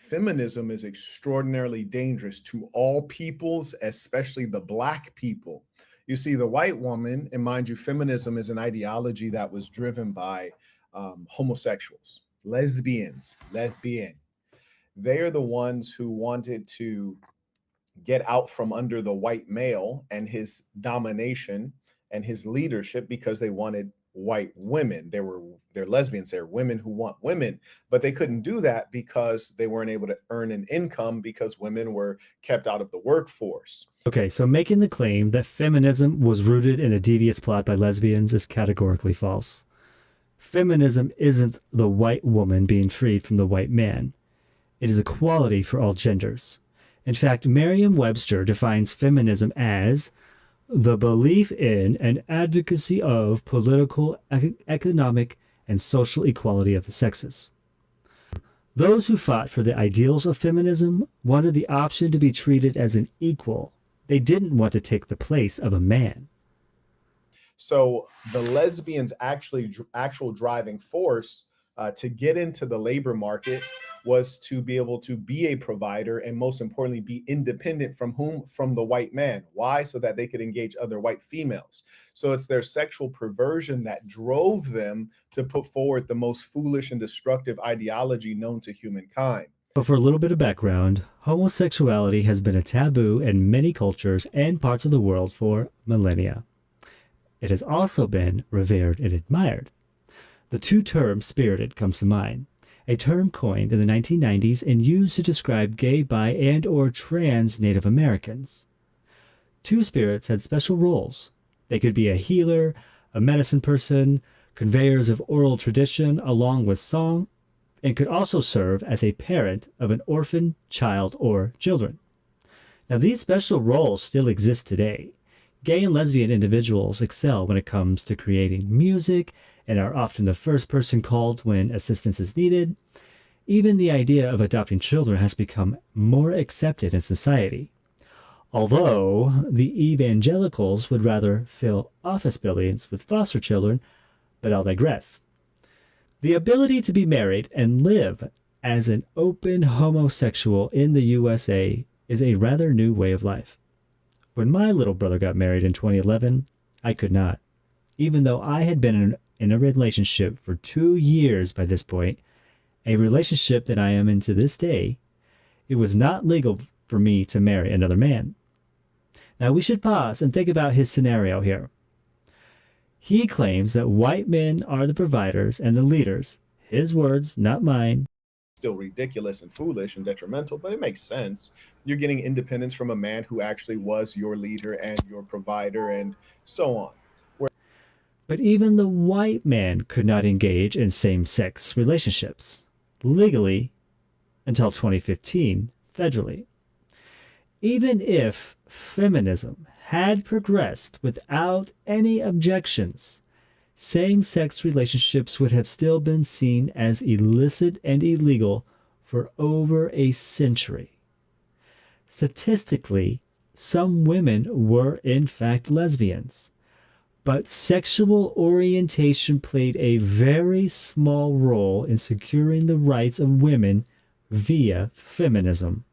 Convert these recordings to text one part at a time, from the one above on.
feminism is extraordinarily dangerous to all peoples, especially the Black people. You see, the white woman, and mind you, feminism is an ideology that was driven by homosexuals, lesbian. They are the ones who wanted to get out from under the white male and his domination and his leadership because they wanted white women. They're lesbians, they're women who want women, but they couldn't do that because they weren't able to earn an income because women were kept out of the workforce. Okay, so making the claim that feminism was rooted in a devious plot by lesbians is categorically false. Feminism isn't the white woman being freed from the white man. It is equality for all genders. In fact, Merriam-Webster defines feminism as the belief in and advocacy of political, economic, and social equality of the sexes. Those who fought for the ideals of feminism wanted the option to be treated as an equal. They didn't want to take the place of a man. So the lesbians actual driving force to get into the labor market was to be able to be a provider and most importantly be independent from whom? From the white man. Why? So that they could engage other white females. So it's their sexual perversion that drove them to put forward the most foolish and destructive ideology known to humankind. But for a little bit of background, homosexuality has been a taboo in many cultures and parts of the world for millennia. It has also been revered and admired. The two terms spirited comes to mind, a term coined in the 1990s and used to describe gay, bi, and or trans Native Americans. Two-spirits had special roles. They could be a healer, a medicine person, conveyors of oral tradition along with song, and could also serve as a parent of an orphan child or children. Now, these special roles still exist today. Gay and lesbian individuals excel when it comes to creating music and are often the first person called when assistance is needed. Even the idea of adopting children has become more accepted in society. Although the evangelicals would rather fill office buildings with foster children, but I'll digress. The ability to be married and live as an open homosexual in the USA is a rather new way of life. When my little brother got married in 2011, I could not. Even though I had been in a relationship for 2 years by this point, a relationship that I am in to this day, it was not legal for me to marry another man. Now we should pause and think about his scenario here. He claims that white men are the providers and the leaders. His words, not mine. Still ridiculous and foolish and detrimental, but it makes sense. You're getting independence from a man who actually was your leader and your provider and so on. But even the white man could not engage in same-sex relationships, legally, until 2015, federally. Even if feminism had progressed without any objections, same-sex relationships would have still been seen as illicit and illegal for over a century. Statistically, some women were in fact lesbians, but sexual orientation played a very small role in securing the rights of women via feminism.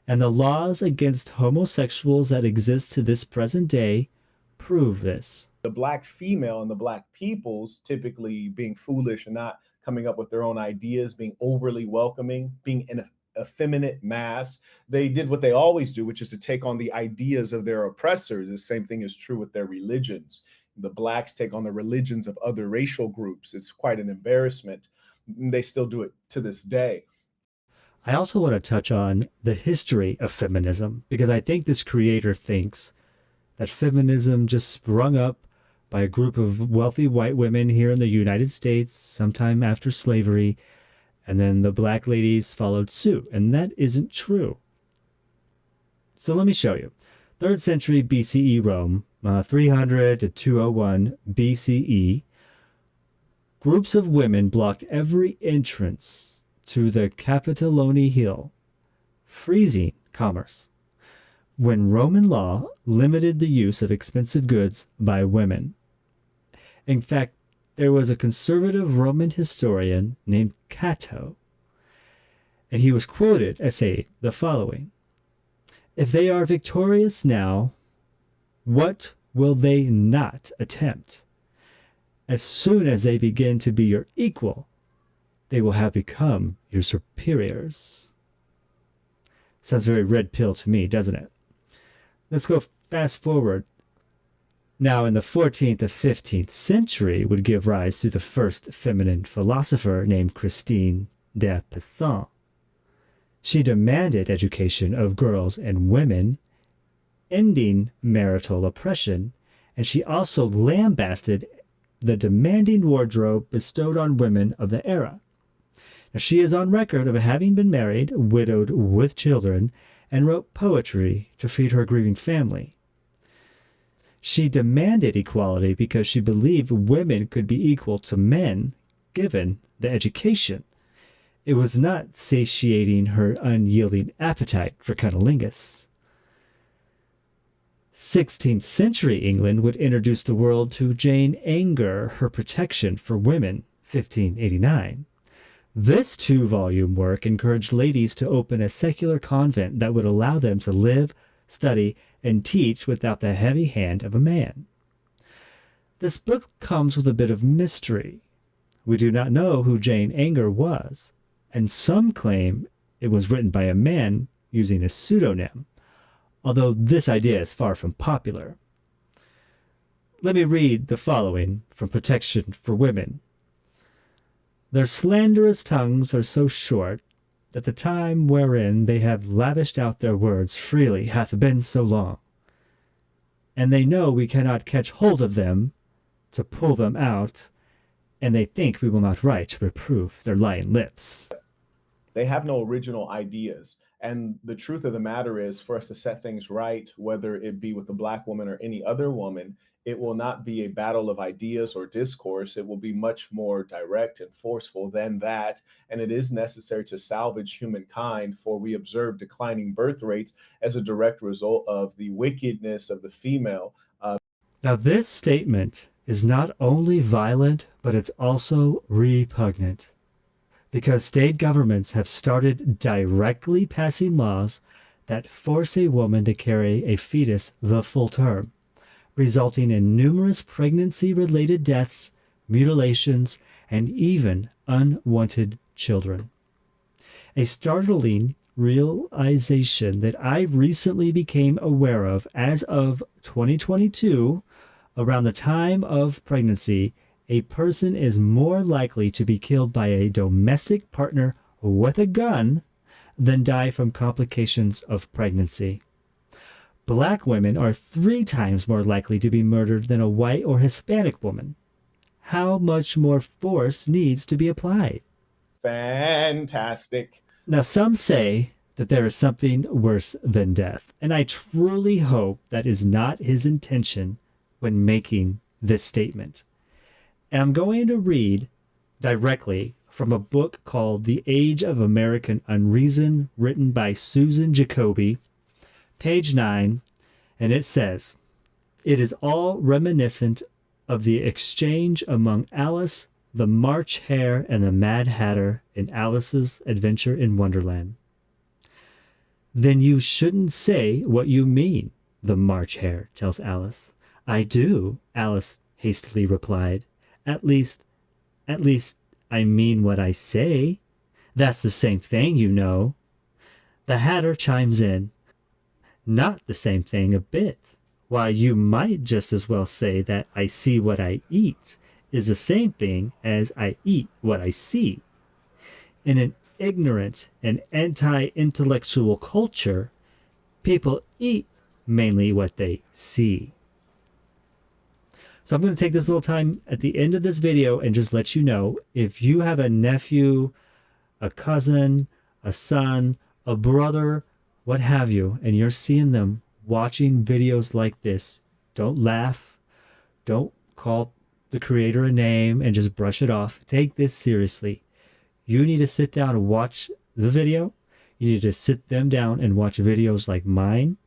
And the laws against homosexuals that exist to this present day prove this. The Black female and the Black peoples typically being foolish and not coming up with their own ideas, being overly welcoming, being an effeminate mass. They did what they always do, which is to take on the ideas of their oppressors. The same thing is true with their religions. The Blacks take on the religions of other racial groups. It's quite an embarrassment. They still do it to this day. I also want to touch on the history of feminism, because I think this creator thinks that feminism just sprung up by a group of wealthy white women here in the United States sometime after slavery, and then the black ladies followed suit, and that isn't true. So let me show you. 3rd century BCE Rome, 300 to 201 BCE, groups of women blocked every entrance to the Capitolone Hill, freezing commerce, when Roman law limited the use of expensive goods by women. In fact, there was a conservative Roman historian named Cato, And he was quoted as saying the following: "If they are victorious now, what will they not attempt? As soon as they begin to be your equal, they will have become your superiors." Sounds very red pill to me, doesn't it? Let's go fast forward. Now, in the 14th and 15th century would give rise to the first feminine philosopher named Christine de Pizan. She demanded education of girls and women, ending marital oppression, and she also lambasted the demanding wardrobe bestowed on women of the era. Now, she is on record of having been married, widowed with children, and wrote poetry to feed her grieving family. She demanded equality because she believed women could be equal to men given the education. It was not satiating her unyielding appetite for cunnilingus. 16th century England would introduce the world to Jane Eyre, Her Protection for Women, 1589. This 2-volume work encouraged ladies to open a secular convent that would allow them to live, study, and teach without the heavy hand of a man. This book comes with a bit of mystery. We do not know who Jane Eyre was, and some claim it was written by a man using a pseudonym, although this idea is far from popular. Let me read the following from Protection for Women. "Their slanderous tongues are so short, that the time wherein they have lavished out their words freely hath been so long. And they know we cannot catch hold of them to pull them out, and they think we will not write to reprove their lying lips." They have no original ideas. And the truth of the matter is, for us to set things right, whether it be with the Black woman or any other woman, it will not be a battle of ideas or discourse. It will be much more direct and forceful than that. And it is necessary to salvage humankind, for we observe declining birth rates as a direct result of the wickedness of the female. Now, this statement is not only violent, but it's also repugnant, because state governments have started directly passing laws that force a woman to carry a fetus the full term, resulting in numerous pregnancy-related deaths, mutilations, and even unwanted children. A startling realization that I recently became aware of as of 2022, around the time of pregnancy, a person is more likely to be killed by a domestic partner with a gun than die from complications of pregnancy. Black women are 3 times more likely to be murdered than a white or Hispanic woman. How much more force needs to be applied? Fantastic. Now, some say that there is something worse than death, and I truly hope that is not his intention when making this statement. And I'm going to read directly from a book called The Age of American Unreason, written by Susan Jacoby, page 9, and it says, "It is all reminiscent of the exchange among Alice, the March Hare, and the Mad Hatter in Alice's Adventure in Wonderland." "Then you shouldn't say what you mean," the March Hare tells Alice. "I do," Alice hastily replied. At least, I mean what I say. That's the same thing, you know." The Hatter chimes in, "Not the same thing a bit. Why, you might just as well say that I see what I eat is the same thing as I eat what I see. In an ignorant and anti-intellectual culture, people eat mainly what they see." So I'm going to take this little time at the end of this video and just let you know, if you have a nephew, a cousin, a son, a brother, what have you, and you're seeing them watching videos like this, don't laugh. Don't call the creator a name and just brush it off. Take this seriously. You need to sit down and watch the video. You need to sit them down and watch videos like mine.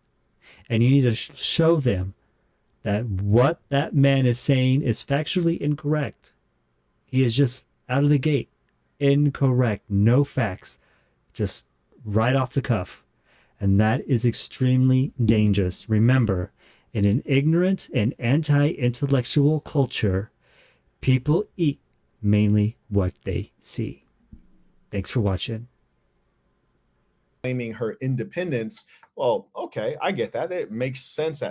And you need to show them that what that man is saying is factually incorrect. He is just out of the gate incorrect. No facts just right off the cuff. And that is extremely dangerous. Remember, in an ignorant and anti-intellectual culture, people eat mainly what they see. Thanks for watching. Claiming her independence. Well, okay, I get that. It makes sense at